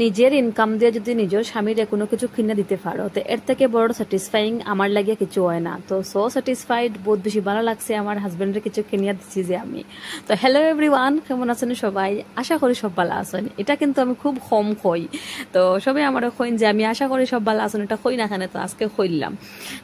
নিজের ইনকাম দিয়ে যদি নিজের স্বামীর কোনো কিছু কিনে দিতে পারো তো এর থেকে বড় স্যাটিসফাইং আমার লাগে কিছু হয় না। তো সো স্যাটিসফাইড, বহুত বেশি ভালো লাগছে আমার হাজবেন্ডের কিছু কিনিয়া দিচ্ছি যে আমি। তো হ্যালো এভরিওয়ান, কেমন আছেন সবাই? আশা করি সব ভালো আছেন। এটা কিন্তু আমি খুব কম কই, তো সবাই আমার কইন যে আমি আশা করি সব ভালো আছেন, এটা কই না কেন, তো আজকে কইলাম।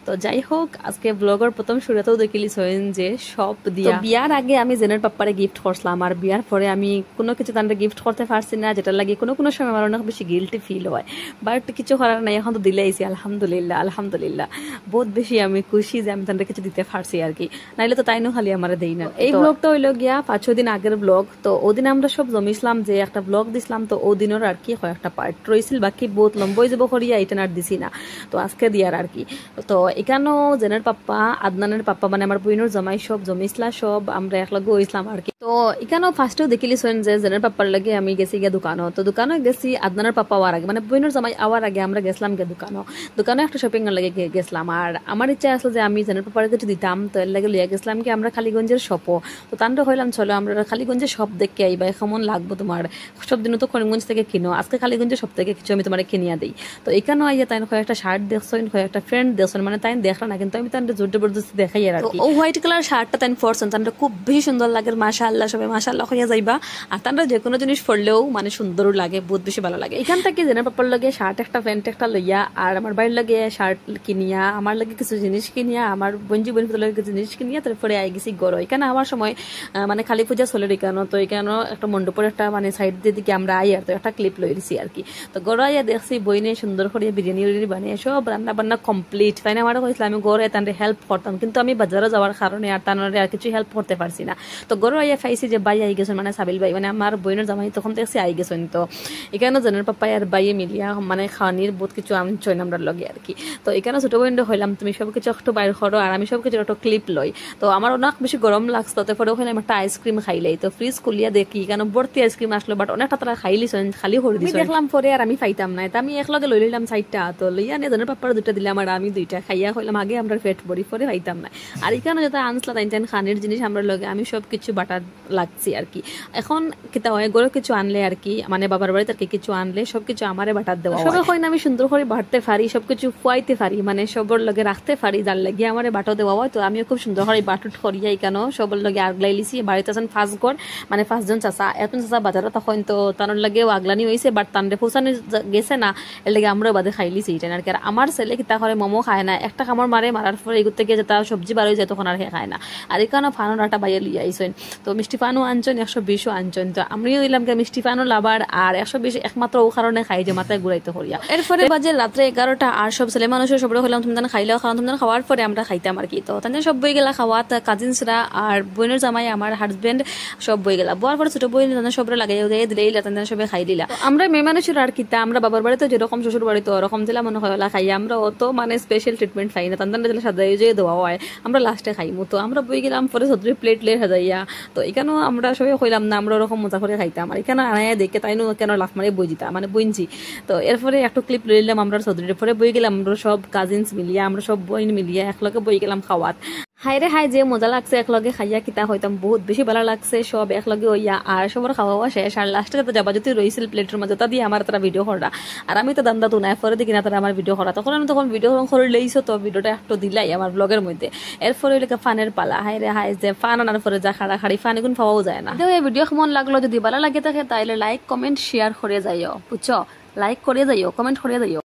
তো যাই হোক, আজকে ব্লগের প্রথম শুরুতেও দেখিলিস হইন যে সব দিয়া বিয়ার আগে আমি জেনের পাপ্পারে গিফট করছিলাম, আর বিয়ার পরে আমি কোনো কিছু তাদের গিফট করতে পারছি না, যেটা লাগে কোনো কোনো সময় আমার অনেক বেশি গিল্টি ফিল হয়। বাট কিছু করার নাই, এখন তো দিলেইছি, আলহামদুলিল্লাহ আলহামদুলিল্লাহ। বহুত বেশি আমি খুশি যে আমি তাদের কিছু দিতে পারছি আর কি, নাইলে তো তাই নো খালি আমার দেই না। এই ব্লগটা হইলো গিয়া 5-6 দিন আগের ব্লগ। তো ওদিন আমরা সব জমিছিলাম যে একটা ব্লগ দিছিলাম, তো ওদিনের আর কি কয়েকটা পার্ট রয়েছিল, বাকি বহুত লম্বই যাব করিয়া এটা আর দিছি না, তো আজকে দিয়ার আর কি। তো এখানেও জেনের পাপ্পা, আদনানের পাপ্পা, মানে আমার বইনের জমাই সব জমিছিলা, সব আমরা একলগে হইছিলাম আর কি। তো এখানেও ফার্স্টেও দেখিলিছেন যে জেনের পাপ্পার লাগে আমি গেছি গিয়া দোকানও। তো দোকানে গেছি আদনানের পাপ্পা আওয়ার আগে, মানে বইনের জামাই আওয়ার আগে আমরা গেছিলাম গিয়া দোকানে একটা শপিং এর লাগে গেছিলাম। আর আমার ইচ্ছা আসলো যে আমি জেনের পাপ্পার কিছু দিতাম, তো এর লাগে লইয়া গেছিলাম কি আমরা খালিগঞ্জের শপও। তো তান্ডা হইলাম চলো আমরা খালিগঞ্জের শপ দেখে আইবা, কেমন লাগবো তোমার, সব দিনও তো করিমগঞ্জ থেকে কিনো, আজকে খালিগঞ্জের শপ থেকে কিছু আমি তোমার কিনিয়া দিই। তো এখানেও আইয়া তাই কয়েকটা শার্ট দেখছেন, কয়েকটা ফ্রেন্ড দেখছেন, মানে তাই দেখলা না, কিন্তু আমি তান্ডা জোর জবরদস্তি দেখাই আর কি। ও হোয়াইট কালার শার্টটা তাই পরছেন, তান্ডা খুব বেশি সুন্দর লাগে, মাশাআল্লাহ, সবাই মাশাআল্লাহ হইয়া যাইবা। আর তান্ডা যে কোনো জিনিস পরলেও মানে সুন্দরও লাগে, বহুত বেশি ভালো লাগে। এখান থেকে জেনার পাপার লাগে শার্ট একটা, প্যান্ট একটা লইয়া, আর আমার বাড়ির লাগে শার্ট কিনিয়া, আমার লাগে কিছু জিনিস কিনিয়া, আমার বঞ্জি বোন লাগে কিছু জিনিস কিনিয়া, তারপরে আই গেছি গড়। এখানে আমার সময় মানে কালী পূজা চলে এখানে, তো এখানে একটা মণ্ডপের একটা মানে সাইড দিকে আমরা আই, আর তো একটা ক্লিপ লই দিছি আর কি। তো গড় আইয়া দেখছি বইনে সুন্দর করে বিরিয়ানি বানিয়ে সব রান্না বান্না কমপ্লিট। তাই না, আমার কইছিল আমি গড়ে তাদের হেল্প করতাম, কিন্তু আমি বাজারে যাওয়ার কারণে আর তানরে আর কিছু হেল্প করতে পারছি না। তো গড় আইয়া পাইছি যে বাই আই গেছেন, মানে সাবিল ভাই, মানে আমার বইনের জামাই তখন দেখছি আই গেছেন। তো এখানে জেনের পাপাই আর বাইয়ে মিলিয়া মানে খাওয়ানির বহুত কিছু আনছই আমরা লগে আর কি। তো এখানে ছোট বইন্ড হইলাম, তুমি সব কিছু একটু বাইর করো আর আমি সব কিছু একটু ক্লিপ লই। তো আমার অনেক বেশি গরম লাগছে, তারপরে ওখানে একটা আইসক্রিম খাইলাই। তো ফ্রিজ খুলিয়া দেখি কেন ভর্তি আইসক্রিম আসলো, বাট অনেকটা তারা খাইলিছেন, খালি করে দিই দেখলাম পরে, আর আমি পাইতাম না। আমি একলগে লই লইলাম 4টা, তো লইয়া নিয়ে জেনের পাপার 2টা দিলাম, আর আমি 2টা খাইয়া হইলাম। আগে আমরা পেট ভরি, পরে পাইতাম না। আর এখানে যেটা আনসলা তাই খানির জিনিস আমরা লগে আমি সব কিছু বাটার লাগছি আর কি। এখন কিতা হয়, গরো কিছু আনলে আর কি, মানে বাবার বাড়িতে আর কি কিছু আনলে সবকিছু আমারে বাটার দেওয়া সবাই হয় না, আমি সুন্দর করে বাটতে পারি, সবকিছু খুয়াইতে পারি, মানে সবর লগে রাখতে পারি, যার লাগে আমারে বাটো দেওয়া হয়। তো আমিও খুব সুন্দর করে বাটুট করিয়া কেন সবর লগে আগলাই লিছি। বাড়িতে আছেন 5 ঘর, মানে 5 জন চাচা, এখন চাচা বাজারে তখন, তো তার লাগেও আগলানি হয়েছে, বাট তানরে পৌঁছানো গেছে না, এর লাগে আমরা বাদে খাইলিছি এটা আর কি। আর আমার ছেলে কিতা করে মোমো খায় না, একটা কামড় মারার পরে এগুর থেকে যেটা সবজি বার হয়ে যায় তখন আর হে খায় না। আর এখানে ফানোর আটা বাইরে লিয়ে আইসেন, তো মিষ্টি পানও আনছেন, 120ও আনছেন। তো আমিও দিলাম মিষ্টি পানও লাভার, আর 120 একমাত্র ও কারণে খাই যে মাথায় ঘুরাইতে করিয়া। এরপরে বাজে রাত্রে 11টা, আর সব ছেলে মানুষের সবরে হইলাম তুমি খাইলেও খাওয়া, তুমি খাওয়ার পরে আমরা খাইতাম আর কি। তো তাদের সব বই গেলা খাওয়া, কাজিনসরা আর বোনের জামাই আমার হাজবেন্ড সব বই গেলা, বয়ার পরে ছোট বই তাদের সবরে লাগাই দিলেই তাদের সবাই খাই দিলা। আমরা মেয়ে মানুষের আর কিতা, আমরা বাবার বাড়িতে যেরকম শ্বশুর বাড়িতে ওরকম দিলা মনে হয় খাই, আমরা অত মানে স্পেশাল ট্রিটমেন্ট খাই না, তাদের সাজাই যে দেওয়া হয় আমরা লাস্টে খাইমু। তো আমরা বই গেলাম পরে সদরি প্লেট লে সাজাইয়া, তো এখানেও আমরা সবাই কইলাম না আমরা ওরকম মজা করে খাইতাম। আর এখানে আনায় দেখে তাইনো কেন লাফ মারে বই দিতাম, মানে বইনছি। তো এরপরে একটু ক্লিপ লইলাম আমরা সদরির পরে বই গেলাম, আমরা সব কাজিনস মিলিয়া, আমরা সব বইন মিলিয়া একলগে বই গেলাম খাওয়াত। হাই রে হাই, যে মজা লাগছে একলগে খাইয়া কিতা হইতাম, বহুত বেশি ভালো লাগছে সব একলগে হইয়া। আর সবার খাওয়া শেষ, আর লাস্টে তো যাবা যদি রইছিল প্লেটের মাঝে, তা দিয়ে আমার তারা ভিডিও করা, আর আমি তো দান্দা তো নাই পরে দেখি না তারা আমার ভিডিও করা, তখন আমি তখন ভিডিও করে লইছো, তো ভিডিওটা একটু দিলাই আমার ব্লগের মধ্যে। এরপরে ফানের পালা, হাই রে হাই, যে ফান আনার পরে যা খাড়া খাড়ি ফান এখন পাওয়াও যায় না। এই ভিডিও কেমন লাগলো, যদি ভালো লাগে থাকে তাইলে লাইক কমেন্ট শেয়ার করে যাইও, বুঝছো, লাইক করে যাইও, কমেন্ট করে যাইও।